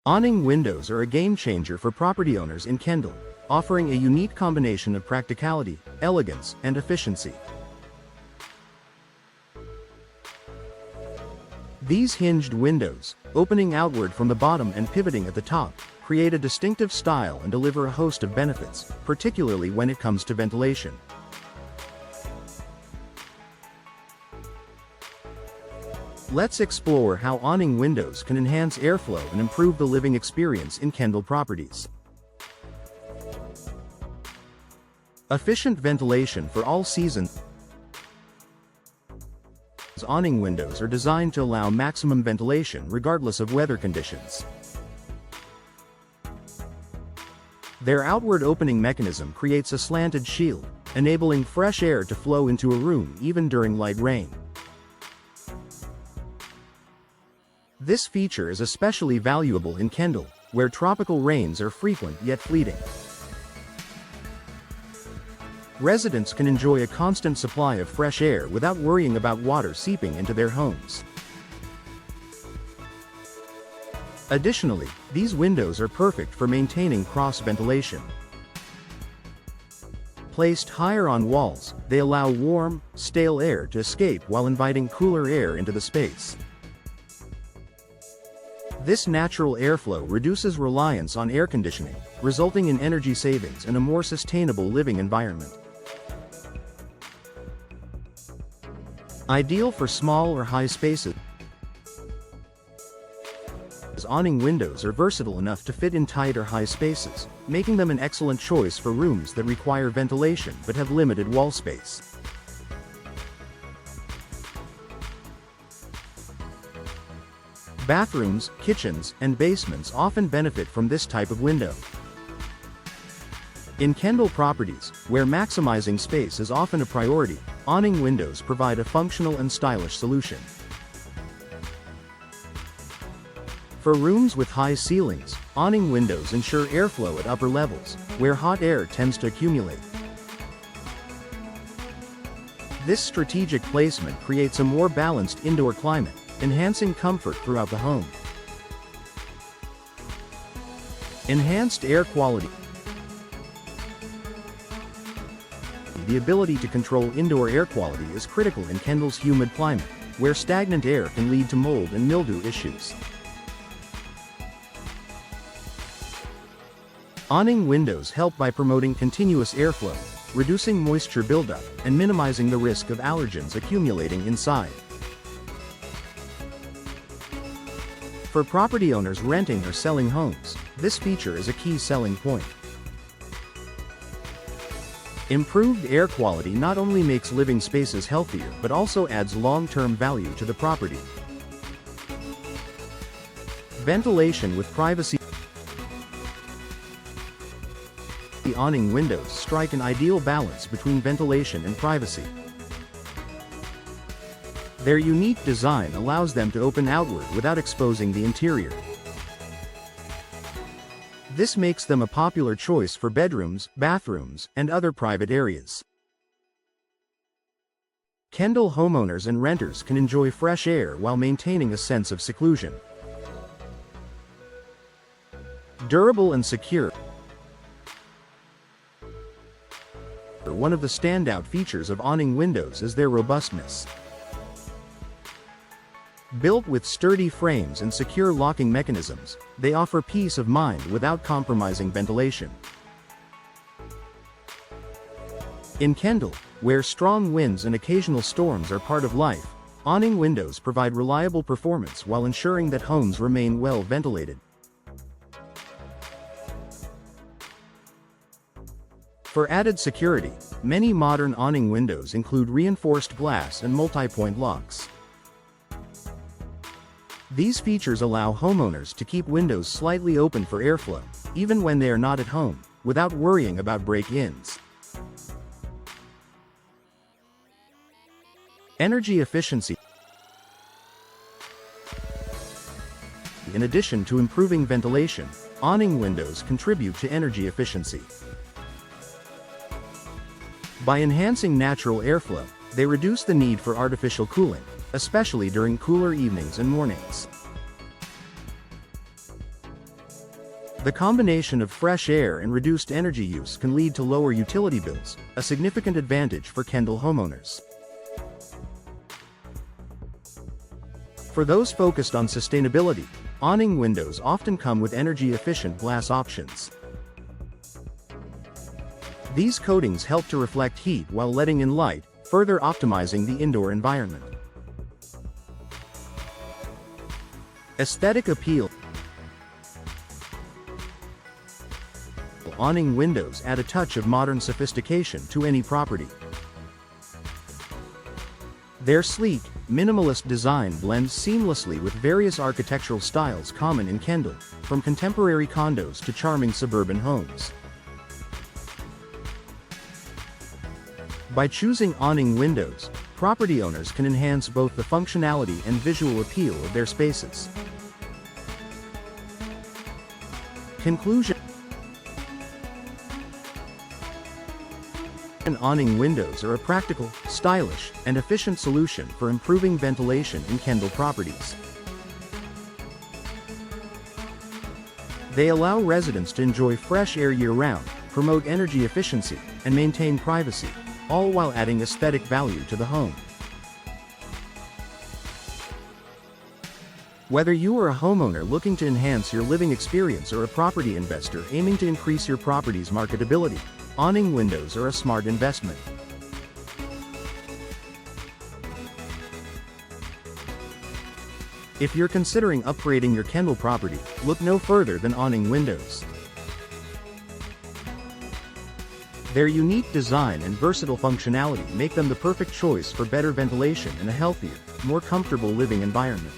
Awning windows are a game changer for property owners in Kendall, offering a unique combination of practicality, elegance, and efficiency. These hinged windows, opening outward from the bottom and pivoting at the top, create a distinctive style and deliver a host of benefits, particularly when it comes to ventilation. Let's explore how awning windows can enhance airflow and improve the living experience in Kendall properties. Efficient ventilation for all seasons. Awning windows are designed to allow maximum ventilation regardless of weather conditions. Their outward opening mechanism creates a slanted shield, enabling fresh air to flow into a room even during light rain. This feature is especially valuable in Kendall, where tropical rains are frequent yet fleeting. Residents can enjoy a constant supply of fresh air without worrying about water seeping into their homes. Additionally, these windows are perfect for maintaining cross ventilation. Placed higher on walls, they allow warm, stale air to escape while inviting cooler air into the space. This natural airflow reduces reliance on air conditioning, resulting in energy savings and a more sustainable living environment. Ideal for small or high spaces, awning windows are versatile enough to fit in tight or high spaces, making them an excellent choice for rooms that require ventilation but have limited wall space. Bathrooms, kitchens, and basements often benefit from this type of window. In Kendall properties, where maximizing space is often a priority, awning windows provide a functional and stylish solution. For rooms with high ceilings, awning windows ensure airflow at upper levels, where hot air tends to accumulate. This strategic placement creates a more balanced indoor climate, enhancing comfort throughout the home. Enhanced air quality. The ability to control indoor air quality is critical in Kendall's humid climate, where stagnant air can lead to mold and mildew issues. Awning windows help by promoting continuous airflow, reducing moisture buildup, and minimizing the risk of allergens accumulating inside. For property owners renting or selling homes, this feature is a key selling point. Improved air quality not only makes living spaces healthier but also adds long-term value to the property. Ventilation with privacy. The awning windows strike an ideal balance between ventilation and privacy. Their unique design allows them to open outward without exposing the interior. This makes them a popular choice for bedrooms, bathrooms, and other private areas. Kendall homeowners and renters can enjoy fresh air while maintaining a sense of seclusion. Durable and secure. One of the standout features of awning windows is their robustness. Built with sturdy frames and secure locking mechanisms, they offer peace of mind without compromising ventilation. In Kendall, where strong winds and occasional storms are part of life, awning windows provide reliable performance while ensuring that homes remain well ventilated. For added security, many modern awning windows include reinforced glass and multi-point locks. These features allow homeowners to keep windows slightly open for airflow, even when they are not at home, without worrying about break-ins. Energy efficiency. In addition to improving ventilation, awning windows contribute to energy efficiency. By enhancing natural airflow, they reduce the need for artificial cooling, especially during cooler evenings and mornings. The combination of fresh air and reduced energy use can lead to lower utility bills, a significant advantage for Kendall homeowners. For those focused on sustainability, awning windows often come with energy-efficient glass options. These coatings help to reflect heat while letting in light, further optimizing the indoor environment. Aesthetic appeal. Awning windows add a touch of modern sophistication to any property. Their sleek, minimalist design blends seamlessly with various architectural styles common in Kendall, from contemporary condos to charming suburban homes. By choosing awning windows, property owners can enhance both the functionality and visual appeal of their spaces. Conclusion. Awning windows are a practical, stylish, and efficient solution for improving ventilation in Kendall properties. They allow residents to enjoy fresh air year-round, promote energy efficiency, and maintain privacy, all while adding aesthetic value to the home. Whether you are a homeowner looking to enhance your living experience or a property investor aiming to increase your property's marketability, awning windows are a smart investment. If you're considering upgrading your Kendall property, look no further than awning windows. Their unique design and versatile functionality make them the perfect choice for better ventilation and a healthier, more comfortable living environment.